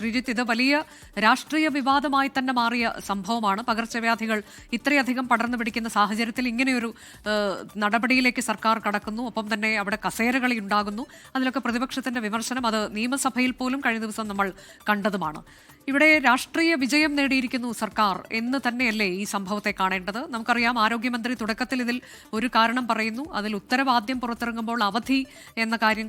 ശ്രീജിത്ത്, ഇത് വലിയ രാഷ്ട്രീയ വിവാദമായി തന്നെ മാറിയ സംഭവമാണ്. പകർച്ചവ്യാധികൾ ഇത്രയധികം പടർന്നു പിടിക്കുന്ന സാഹചര്യത്തിൽ ഇങ്ങനെയൊരു നടപടിയിലേക്ക് സർക്കാർ കടക്കുന്നു. ഒപ്പം തന്നെ അവിടെ കസേരകളി ഉണ്ടാകുന്നു. അതിലൊക്കെ പ്രതിപക്ഷത്തിന്റെ വിമർശനം, അത് നിയമസഭയിൽ പോലും കഴിഞ്ഞ ദിവസം നമ്മൾ കണ്ടതുമാണ്. ഇവിടെ രാഷ്ട്രീയ വിജയം നേടിയിരിക്കുന്നു സർക്കാർ എന്ന് തന്നെയല്ലേ ഈ സംഭവത്തെ കാണേണ്ടത്? നമുക്കറിയാം, ആരോഗ്യമന്ത്രി തുടക്കത്തിൽ ഇതിൽ ഒരു കാരണം പറയുന്നു. അതിൽ ഉത്തരവ് ആദ്യം പുറത്തിറങ്ങുമ്പോൾ അവധി എന്ന കാര്യം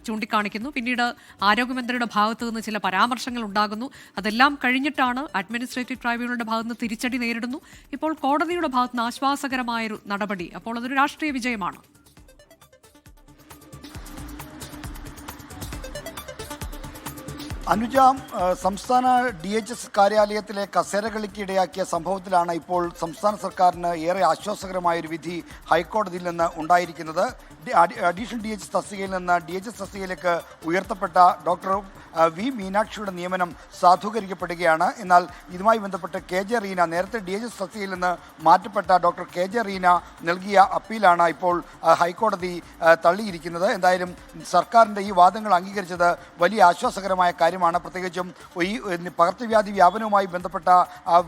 ചൂണ്ടിക്കാണിക്കുന്നു. പിന്നീട് ആരോഗ്യമന്ത്രിയുടെ ഭാഗത്തു നിന്ന് ചില പരാമർശങ്ങൾ ഉണ്ടാകുന്നു. അതെല്ലാം കഴിഞ്ഞിട്ടാണ് അഡ്മിനിസ്ട്രേറ്റീവ് ട്രൈബ്യൂണലിന്റെ ഭാഗത്ത് നിന്ന് തിരിച്ചടി നേരിടുന്നു. ഇപ്പോൾ കോടതിയുടെ ഭാഗത്ത് നിന്ന് ആശ്വാസകരമായൊരു നടപടി. അപ്പോൾ അതൊരു രാഷ്ട്രീയ വിജയമാണ്. അനുജ, സംസ്ഥാന DHS കാര്യാലയത്തിലെ കസേരകളിക്കിടയാക്കിയ സംഭവത്തിലാണ് ഇപ്പോൾ സംസ്ഥാന സർക്കാരിന് ഏറെ ആശ്വാസകരമായൊരു വിധി ഹൈക്കോടതിയിൽ നിന്ന് ഉണ്ടായിരിക്കുന്നത്. അഡീഷണൽ DHS തസ്തികയിൽ നിന്ന് DHS തസ്തികയിലേക്ക് ഉയർത്തപ്പെട്ട ഡോക്ടർ വി മീനാക്ഷിയുടെ നിയമനം സാധൂകരിക്കപ്പെടുകയാണ്. എന്നാൽ ഇതുമായി ബന്ധപ്പെട്ട് KJ റീന, നേരത്തെ DHS തസ്തികയിൽ നിന്ന് മാറ്റപ്പെട്ട ഡോക്ടർ KJ റീന നൽകിയ അപ്പീലാണ് ഇപ്പോൾ ഹൈക്കോടതി തള്ളിയിരിക്കുന്നത്. എന്തായാലും സർക്കാരിൻ്റെ ഈ വാദങ്ങൾ അംഗീകരിച്ചത് വലിയ ആശ്വാസകരമായ കാര്യമാണ്. പ്രത്യേകിച്ചും ഈ പകർച്ചവ്യാധി വ്യാപനവുമായി ബന്ധപ്പെട്ട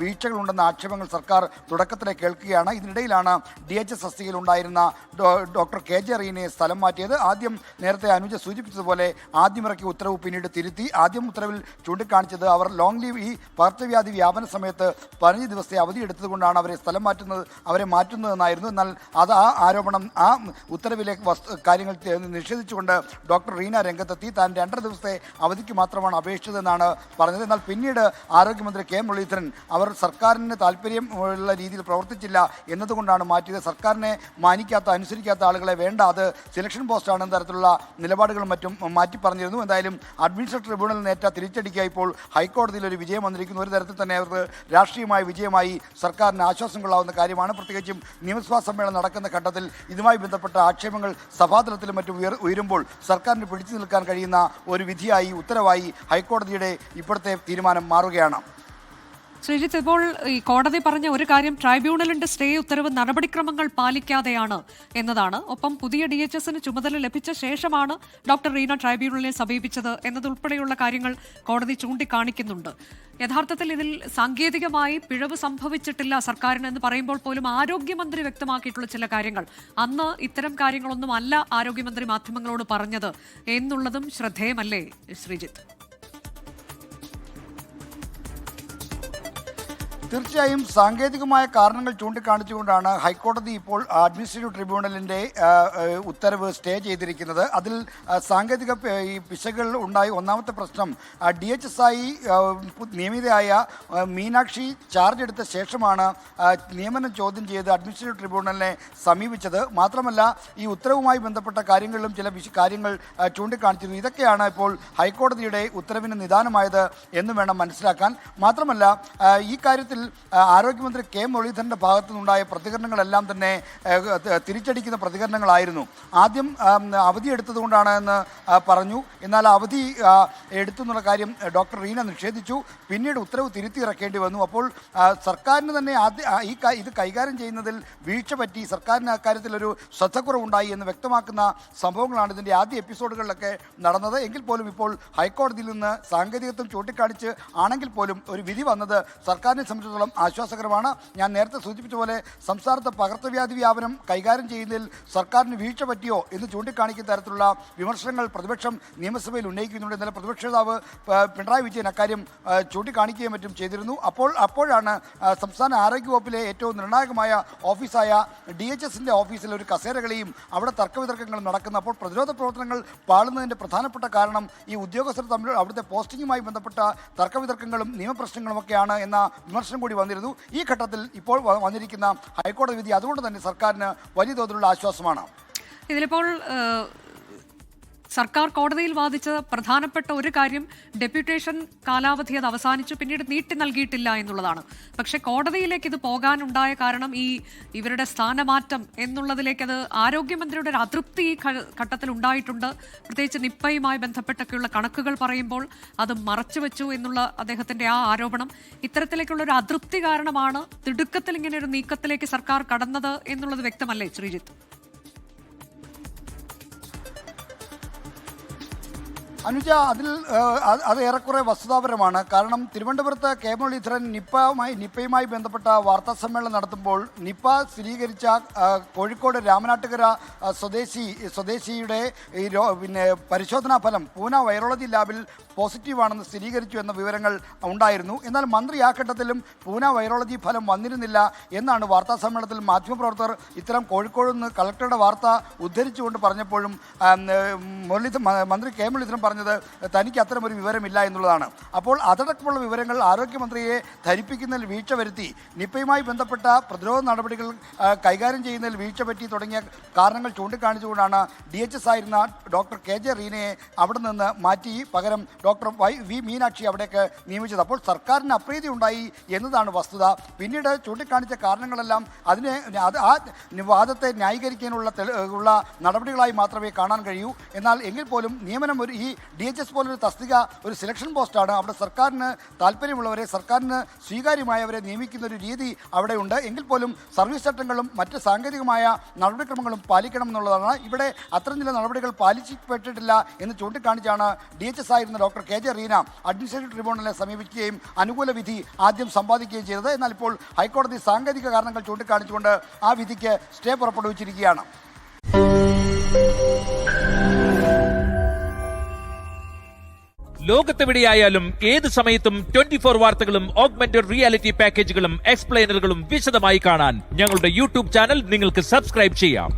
വീഴ്ചകളുണ്ടെന്ന ആക്ഷേപങ്ങൾ സർക്കാർ തുടക്കത്തിലെ കേൾക്കുകയാണ്. ഇതിനിടയിലാണ് DHS തസ്തികയിൽ ഉണ്ടായിരുന്ന ഡോക്ടർ KJ റീനയെ സ്ഥലം മാറ്റിയത്. ആദ്യം നേരത്തെ അനുജ സൂചിപ്പിച്ചതുപോലെ ആദ്യമിറക്കിയ ഉത്തരവ് പിന്നീട് തിരുത്തി. ആദ്യം ഉത്തരവിൽ ചൂണ്ടിക്കാണിച്ചത് അവർ ലോങ് ലീവ്, ഈ പകർച്ചവ്യാധി വ്യാപന സമയത്ത് 15 ദിവസത്തെ അവധി എടുത്തതുകൊണ്ടാണ് അവരെ മാറ്റുന്നതെന്നായിരുന്നു. എന്നാൽ ആ ആരോപണം, ആ ഉത്തരവിലെ കാര്യങ്ങൾ നിഷേധിച്ചുകൊണ്ട് ഡോക്ടർ റീന രംഗത്തെത്തി. താൻ 2.5 ദിവസത്തെ അവധിക്ക് മാത്രമാണ് അപേക്ഷിച്ചതെന്നാണ് പറഞ്ഞത്. എന്നാൽ പിന്നീട് ആരോഗ്യമന്ത്രി K മുരളീധരൻ അവർ സർക്കാരിന് താല്പര്യമുള്ള രീതിയിൽ പ്രവർത്തിച്ചില്ല എന്നതുകൊണ്ടാണ് മാറ്റിയത്. സർക്കാരിനെ മാനിക്കാത്ത, അനുസരിക്കാത്ത ആളുകളെ വേണ്ട, അത് സെലക്ഷൻ പോസ്റ്റാണ് എന്ന തരത്തിലുള്ള നിലപാടുകളും മറ്റും മാറ്റി പറഞ്ഞിരുന്നു. എന്തായാലും അഡ്മിനിസ്ട്രേറ്റീവ് ട്രിബ്യൂണൽ നേറ്റ തിരിച്ചടിക്കായി ഇപ്പോൾ ഹൈക്കോടതിയിൽ ഒരു വിജയം വന്നിരിക്കുന്നു. ഒരു തരത്തിൽ തന്നെ അവർക്ക് രാഷ്ട്രീയമായ വിജയമായി സർക്കാരിന് ആശ്വാസം കൊള്ളാവുന്ന കാര്യമാണ്. പ്രത്യേകിച്ചും നിയമസഭാ സമ്മേളനം നടക്കുന്ന ഘട്ടത്തിൽ ഇതുമായി ബന്ധപ്പെട്ട ആക്ഷേപങ്ങൾ സഭാതലത്തിലും മറ്റും ഉയരുമ്പോൾ സർക്കാരിന് പിടിച്ചു നിൽക്കാൻ കഴിയുന്ന ഒരു വിധിയായി, ഉത്തരവായി ഹൈക്കോടതിയുടെ ഇപ്പോഴത്തെ തീരുമാനം മാറുകയാണ്. ശ്രീജിത്ത്, ഇപ്പോൾ ഈ കോടതി പറഞ്ഞ ഒരു കാര്യം, ട്രൈബ്യൂണലിന്റെ സ്റ്റേ ഉത്തരവ് നടപടിക്രമങ്ങൾ പാലിക്കാതെയാണ് എന്നതാണ്. ഒപ്പം പുതിയ DHSന് ചുമതല ലഭിച്ച ശേഷമാണ് ഡോക്ടർ റീന ട്രൈബ്യൂണലിനെ സമീപിച്ചത് എന്നതുൾപ്പെടെയുള്ള കാര്യങ്ങൾ കോടതി ചൂണ്ടിക്കാണിക്കുന്നുണ്ട്. യഥാർത്ഥത്തിൽ ഇതിൽ സാങ്കേതികമായി പിഴവ് സംഭവിച്ചിട്ടില്ല സർക്കാരിന് എന്ന് പറയുമ്പോൾ പോലും ആരോഗ്യമന്ത്രി വ്യക്തമാക്കിയിട്ടുള്ള ചില കാര്യങ്ങൾ, അന്ന് ഇത്തരം കാര്യങ്ങളൊന്നും അല്ല ആരോഗ്യമന്ത്രി മാധ്യമങ്ങളോട് പറഞ്ഞത് എന്നുള്ളതും ശ്രദ്ധേയമല്ലേ ശ്രീജിത്ത്? തീർച്ചയായും സാങ്കേതികമായ കാരണങ്ങൾ ചൂണ്ടിക്കാണിച്ചുകൊണ്ടാണ് ഹൈക്കോടതി ഇപ്പോൾ അഡ്മിനിസ്ട്രേറ്റീവ് ട്രിബ്യൂണലിൻ്റെ ഉത്തരവ് സ്റ്റേ ചെയ്തിരിക്കുന്നത്. അതിൽ സാങ്കേതിക ഈ പിശകുകൾ ഉണ്ടായി. ഒന്നാമത്തെ പ്രശ്നം, DHS ആയി നിയമിതയായ മീനാക്ഷി ചാർജ് എടുത്ത ശേഷമാണ് നിയമനം ചോദ്യം ചെയ്ത് അഡ്മിനിസ്ട്രേറ്റീവ് ട്രിബ്യൂണലിനെ സമീപിച്ചത്. മാത്രമല്ല, ഈ ഉത്തരവുമായി ബന്ധപ്പെട്ട കാര്യങ്ങളിലും ചില കാര്യങ്ങൾ ചൂണ്ടിക്കാണിച്ചിരുന്നു. ഇതൊക്കെയാണ് ഇപ്പോൾ ഹൈക്കോടതിയുടെ ഉത്തരവിന് നിദാനമായത് എന്ന് വേണം മനസ്സിലാക്കാൻ. മാത്രമല്ല, ഈ കാര്യത്തിൽ ആരോഗ്യമന്ത്രി K മുരളീധരൻ്റെ ഭാഗത്തു നിന്നുണ്ടായ പ്രതികരണങ്ങളെല്ലാം തന്നെ തിരിച്ചടിക്കുന്ന പ്രതികരണങ്ങളായിരുന്നു. ആദ്യം അവധി എടുത്തതുകൊണ്ടാണ് എന്ന് പറഞ്ഞു. എന്നാൽ അവധി എടുത്തെന്നുള്ള കാര്യം ഡോക്ടർ റീന നിഷേധിച്ചു. പിന്നീട് ഉത്തരവ് തിരുത്തി ഇറക്കേണ്ടി വന്നു. അപ്പോൾ സർക്കാരിന് തന്നെ ഇത് കൈകാര്യം ചെയ്യുന്നതിൽ വീഴ്ച പറ്റി, സർക്കാരിന് അക്കാര്യത്തിൽ ഒരു ശ്രദ്ധക്കുറവുണ്ടായി എന്ന് വ്യക്തമാക്കുന്ന സംഭവങ്ങളാണ് ഇതിൻ്റെ ആദ്യ എപ്പിസോഡുകളിലൊക്കെ നടന്നത്. എങ്കിൽ പോലും ഇപ്പോൾ ഹൈക്കോടതിയിൽ നിന്ന് സാങ്കേതികത്വം ചൂണ്ടിക്കാണിച്ച് ആണെങ്കിൽ പോലും ഒരു വിധി വന്നത് സർക്കാരിനെ സംബന്ധിച്ചിടത്തോളം ആശ്വാസകരമാണ്. ഞാൻ നേരത്തെ സൂചിപ്പിച്ച പോലെ സംസ്ഥാനത്ത് പകർച്ചവ്യാധി വ്യാപനം കൈകാര്യം ചെയ്യുന്നതിൽ സർക്കാരിന് വീഴ്ച പറ്റിയോ എന്ന് ചൂണ്ടിക്കാണിക്കുന്ന തരത്തിലുള്ള വിമർശനങ്ങൾ പ്രതിപക്ഷം നിയമസഭയിൽ ഉന്നയിക്കുന്നുണ്ട്. ഇന്നലെ പ്രതിപക്ഷ നേതാവ് പിണറായി വിജയൻ അക്കാര്യം ചൂണ്ടിക്കാണിക്കുകയും മറ്റും ചെയ്തിരുന്നു. അപ്പോഴാണ് സംസ്ഥാന ആരോഗ്യവകുപ്പിലെ ഏറ്റവും നിർണായകമായ ഓഫീസായ DHSൻ്റെ ഓഫീസിൽ ഒരു കസേരകളിയും അവിടെ തർക്കവിതർക്കങ്ങളും നടക്കുന്നു. അപ്പോൾ പ്രതിരോധ പ്രവർത്തനങ്ങൾ പാളുന്നതിൻ്റെ പ്രധാനപ്പെട്ട കാരണം ഈ ഉദ്യോഗസ്ഥർ തമ്മിൽ അവിടുത്തെ പോസ്റ്റിങ്ങുമായി ബന്ധപ്പെട്ട തർക്കവിതർക്കങ്ങളും നിയമപ്രശ്നങ്ങളുമൊക്കെയാണ് എന്ന വിമർശനം കൂടി വന്നിരുന്നു. ഈ ഘട്ടത്തിൽ ഇപ്പോൾ വന്നിരിക്കുന്ന ഹൈക്കോടതി വിധി അതുകൊണ്ട് തന്നെ സർക്കാരിന് വലിയ തോതിലുള്ള ആശ്വാസമാണ്. ഇതിലിപ്പോൾ സർക്കാർ കോടതിയിൽ വാദിച്ച പ്രധാനപ്പെട്ട ഒരു കാര്യം, ഡെപ്യൂട്ടേഷൻ കാലാവധി അത് അവസാനിച്ചു, പിന്നീട് നീട്ടി നൽകിയിട്ടില്ല എന്നുള്ളതാണ്. പക്ഷേ കോടതിയിലേക്ക് ഇത് പോകാനുണ്ടായ കാരണം ഇവരുടെ സ്ഥാനമാറ്റം എന്നുള്ളതിലേക്ക് അത് ആരോഗ്യമന്ത്രിയുടെ ഒരു അതൃപ്തി ഈ ഘട്ടത്തിൽ ഉണ്ടായിട്ടുണ്ട്. പ്രത്യേകിച്ച് നിപ്പയുമായി ബന്ധപ്പെട്ടൊക്കെയുള്ള കണക്കുകൾ പറയുമ്പോൾ അത് മറച്ചുവെച്ചു എന്നുള്ള അദ്ദേഹത്തിന്റെ ആ ആരോപണം, ഇത്തരത്തിലേക്കുള്ള ഒരു അതൃപ്തി കാരണമാണ് തിടുക്കത്തിൽ ഇങ്ങനെ ഒരു നീക്കത്തിലേക്ക് സർക്കാർ കടന്നത് എന്നുള്ളത് വ്യക്തമല്ലേ ശ്രീജിത്ത്? അനുജ, അതിൽ അത് ഏറെക്കുറെ വസ്തുതാപരമാണ്. കാരണം തിരുവനന്തപുരത്ത് കെ മുരളീധരൻ നിപ്പയുമായി ബന്ധപ്പെട്ട വാർത്താ സമ്മേളനം നടത്തുമ്പോൾ നിപ്പ സ്ഥിരീകരിച്ച കോഴിക്കോട് രാമനാട്ടുകര സ്വദേശിയുടെ പിന്നെ പരിശോധനാ ഫലം പൂന വൈറോളജി ലാബിൽ പോസിറ്റീവാണെന്ന് സ്ഥിരീകരിച്ചു എന്ന വിവരങ്ങൾ ഉണ്ടായിരുന്നു. എന്നാൽ മന്ത്രി ആ ഘട്ടത്തിലും പൂന വൈറോളജി ഫലം വന്നിരുന്നില്ല എന്നാണ് വാർത്താ സമ്മേളനത്തിൽ മാധ്യമപ്രവർത്തകർ ഇത്തരം കോഴിക്കോട് നിന്ന് കളക്ടറുടെ വാർത്ത ഉദ്ധരിച്ചുകൊണ്ട് പറഞ്ഞപ്പോഴും മന്ത്രി കെ മുരളീധരൻ പറഞ്ഞത് തനിക്ക് അത്തരമൊരു വിവരമില്ല എന്നുള്ളതാണ്. അപ്പോൾ അതടക്കമുള്ള വിവരങ്ങൾ ആരോഗ്യമന്ത്രിയെ ധരിപ്പിക്കുന്നതിൽ വീഴ്ച വരുത്തി, നിപ്പയുമായി ബന്ധപ്പെട്ട പ്രതിരോധ നടപടികൾ കൈകാര്യം ചെയ്യുന്നതിൽ വീഴ്ച പറ്റി തുടങ്ങിയ കാരണങ്ങൾ ചൂണ്ടിക്കാണിച്ചുകൊണ്ടാണ് DHS ആയിരുന്ന ഡോക്ടർ KJ റീനയെ അവിടെ നിന്ന് മാറ്റി പകരം ഡോക്ടർ വി മീനാക്ഷി അവിടേക്ക് നിയമിച്ചത്. അപ്പോൾ സർക്കാരിന് അപ്രീതി ഉണ്ടായി എന്നതാണ് വസ്തുത. പിന്നീട് ചൂണ്ടിക്കാണിച്ച കാരണങ്ങളെല്ലാം ആ വാദത്തെ ന്യായീകരിക്കാനുള്ള നടപടികളായി മാത്രമേ കാണാൻ കഴിയൂ. എന്നാൽ എങ്കിൽ പോലും നിയമനം ഈ DHS പോലൊരു തസ്തിക ഒരു സെലക്ഷൻ പോസ്റ്റാണ്. അവിടെ സർക്കാരിന് താല്പര്യമുള്ളവരെ, സർക്കാരിന് സ്വീകാര്യമായവരെ നിയമിക്കുന്ന ഒരു രീതി അവിടെയുണ്ട്. എങ്കിൽ പോലും സർവീസ് ചട്ടങ്ങളും മറ്റ് സാങ്കേതികമായ നടപടിക്രമങ്ങളും പാലിക്കണം എന്നുള്ളതാണ്. ഇവിടെ അത്തരം ചില നടപടികൾ പാലിക്കപ്പെട്ടിട്ടില്ല എന്ന് ചൂണ്ടിക്കാണിച്ചാണ് DHS ആയിരുന്ന ഡോക്ടർ KJ റീന അഡ്മിനിസ്ട്രേറ്റീവ് ട്രിബ്യൂണലിനെ സമീപിക്കുകയും അനുകൂല വിധി ആദ്യം സമ്പാദിക്കുകയും ചെയ്തത്. എന്നാൽ ഇപ്പോൾ ഹൈക്കോടതി സാങ്കേതിക കാരണങ്ങൾ ചൂണ്ടിക്കാണിച്ചുകൊണ്ട് ആ വിധിക്ക് സ്റ്റേ പുറപ്പെടുവിച്ചിരിക്കുകയാണ്. ലോകത്തെവിടെയായാലും ഏത് സമയത്തും 24 വാർത്തകളും ഓഗ്മെന്റഡ് റിയാലിറ്റി പാക്കേജുകളും എക്സ്പ്ലെയിനറുകളും വിശദമായി കാണാൻ ഞങ്ങളുടെ യൂട്യൂബ് ചാനൽ നിങ്ങൾക്ക് സബ്സ്ക്രൈബ് ചെയ്യാം.